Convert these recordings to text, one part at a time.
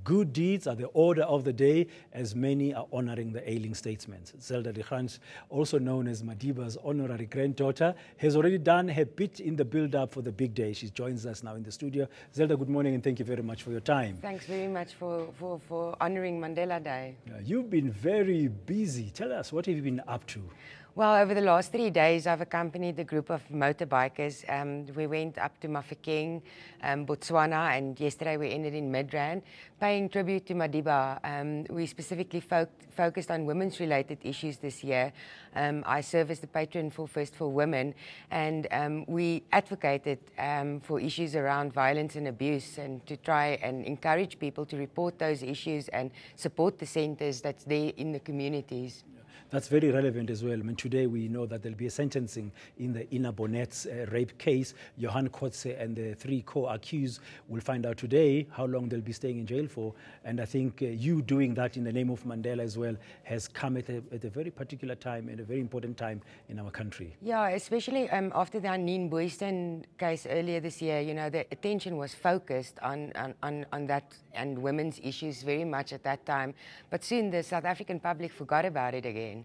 Good deeds are the order of the day, as many are honoring the ailing statesmen. Zelda La Grange, also known as Madiba's honorary granddaughter, has already done her bit in the build-up for the big day. She joins us now in the studio. Zelda, good morning, and thank you very much for your time. Thanks very much for honoring Mandela Day. You've been very busy. Tell us, what have you been up to? Well, over the last 3 days, I've accompanied a group of motorbikers. We went up to Mafeking, Botswana, and yesterday we ended in Midrand, paying tribute to Madiba. We specifically focused on women's related issues this year. I serve as the patron for First for Women, and we advocated for issues around violence and abuse, and to try and encourage people to report those issues and support the centers that's there in the communities. That's very relevant as well. I mean, today we know that there'll be a sentencing in the Ina Bonnet's rape case. Johan Kotze and the 3 co-accused will find out today how long they'll be staying in jail for. And I think you doing that in the name of Mandela as well has come at a very particular time and a very important time in our country. Yeah, especially after the Anine Boyston case earlier this year, you know, the attention was focused on that and women's issues very much at that time. But soon the South African public forgot about it again.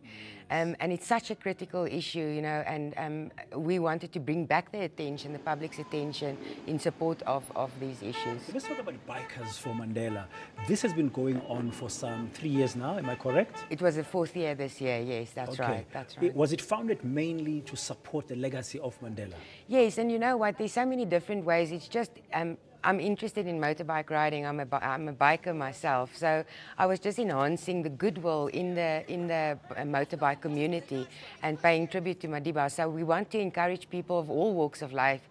And it's such a critical issue, you know, and we wanted to bring back the attention, the public's attention, in support of these issues. So let's talk about Bikers for Mandela. This has been going on for some 3 years now, am I correct? It was the 4th year this year, yes, that's right. That's right. Was it founded mainly to support the legacy of Mandela? Yes, and you know what, there's so many different ways. It's just, I'm interested in motorbike riding. I'm a biker myself, so I was just enhancing the goodwill in the motorbike community and paying tribute to Madiba. So we want to encourage people of all walks of life,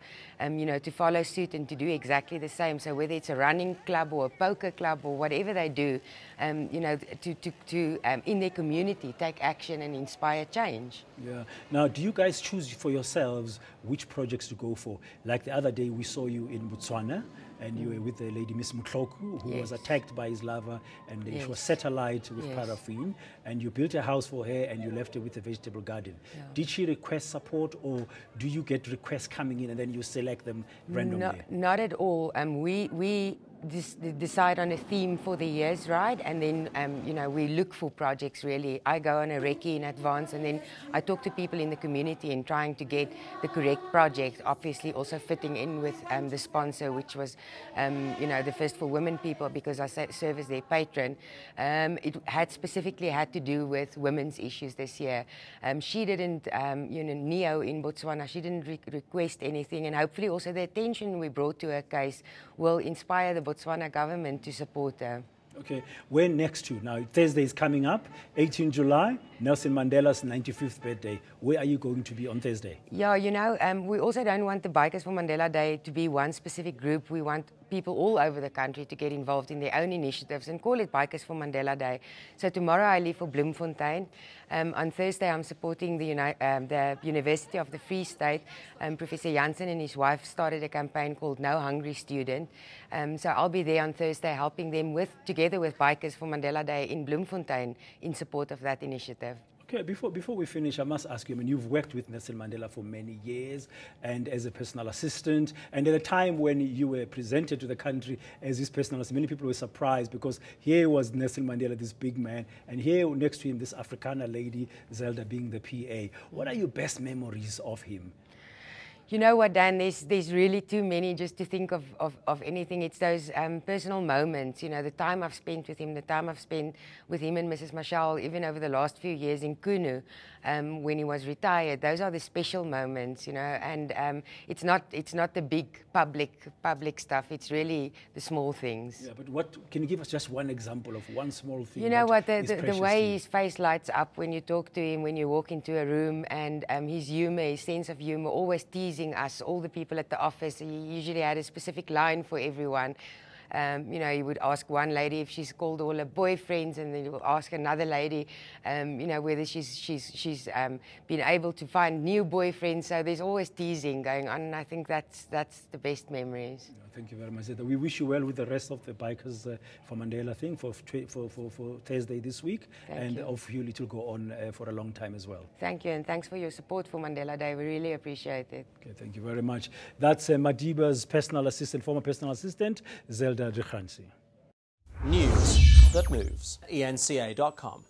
you know, to follow suit and to do exactly the same. So whether it's a running club or a poker club or whatever they do, you know, to in their community take action and inspire change. Yeah. Now, do you guys choose for yourselves which projects to go for? Like the other day, we saw you in Botswana, and you were with the lady, Miss Mutloku, who was attacked by his lover, and she was set alight with paraffin, and you built a house for her, and you left her with a vegetable garden. Yeah. Did she request support, or do you get requests coming in, and then you select them randomly? No, not at all. We decide on a theme for the year's ride, and then you know, we look for projects really. I go on a recce in advance, and then I talk to people in the community and trying to get the correct project, obviously also fitting in with the sponsor, which was you know, the First for Women people, because I serve as their patron. It had specifically had to do with women's issues this year. She didn't, you know, Neo in Botswana, she didn't request anything, and hopefully also the attention we brought to her case will inspire the Botswana government to support her. Okay, where next to? Now, Thursday is coming up, 18 July, Nelson Mandela's 95th birthday. Where are you going to be on Thursday? Yeah, you know, we also don't want the Bikers for Mandela Day to be one specific group. We want people all over the country to get involved in their own initiatives and call it Bikers for Mandela Day. So tomorrow I leave for Bloemfontein. On Thursday I'm supporting the University of the Free State. Professor Jansen and his wife started a campaign called No Hungry Student. So I'll be there on Thursday helping them together with Bikers for Mandela Day in Bloemfontein in support of that initiative. Okay, before we finish, I must ask you, I mean, you've worked with Nelson Mandela for many years and as a personal assistant, and at a time when you were presented to the country as his personal assistant, many people were surprised because here was Nelson Mandela, this big man, and here next to him, this Afrikaner lady, Zelda, being the PA. What are your best memories of him? You know what, Dan, there's really too many just to think of anything. It's those personal moments, you know, the time I've spent with him, the time I've spent with him and Mrs. Marshall, even over the last few years in Kunu, when he was retired. Those are the special moments, you know, and it's not the big public stuff. It's really the small things. Yeah, but what can you give us just one example of one small thing? You know what, the way his face lights up when you talk to him, when you walk into a room, and his humor, his sense of humor, always teasing us, all the people at the office. He usually had a specific line for everyone. You know, he would ask one lady if she's called all her boyfriends, and then he will ask another lady, you know, whether she's been able to find new boyfriends. So there's always teasing going on, and I think that's the best memories. Yeah, thank you very much. We wish you well with the rest of the Bikers for Mandela thing for Thursday this week, and hopefully it will go on for a long time as well. Thank you, and thanks for your support for Mandela Day. We really appreciate it. Okay, thank you very much. That's Madiba's personal assistant, former personal assistant, Zelda La Grange. News that moves. eNCA.com.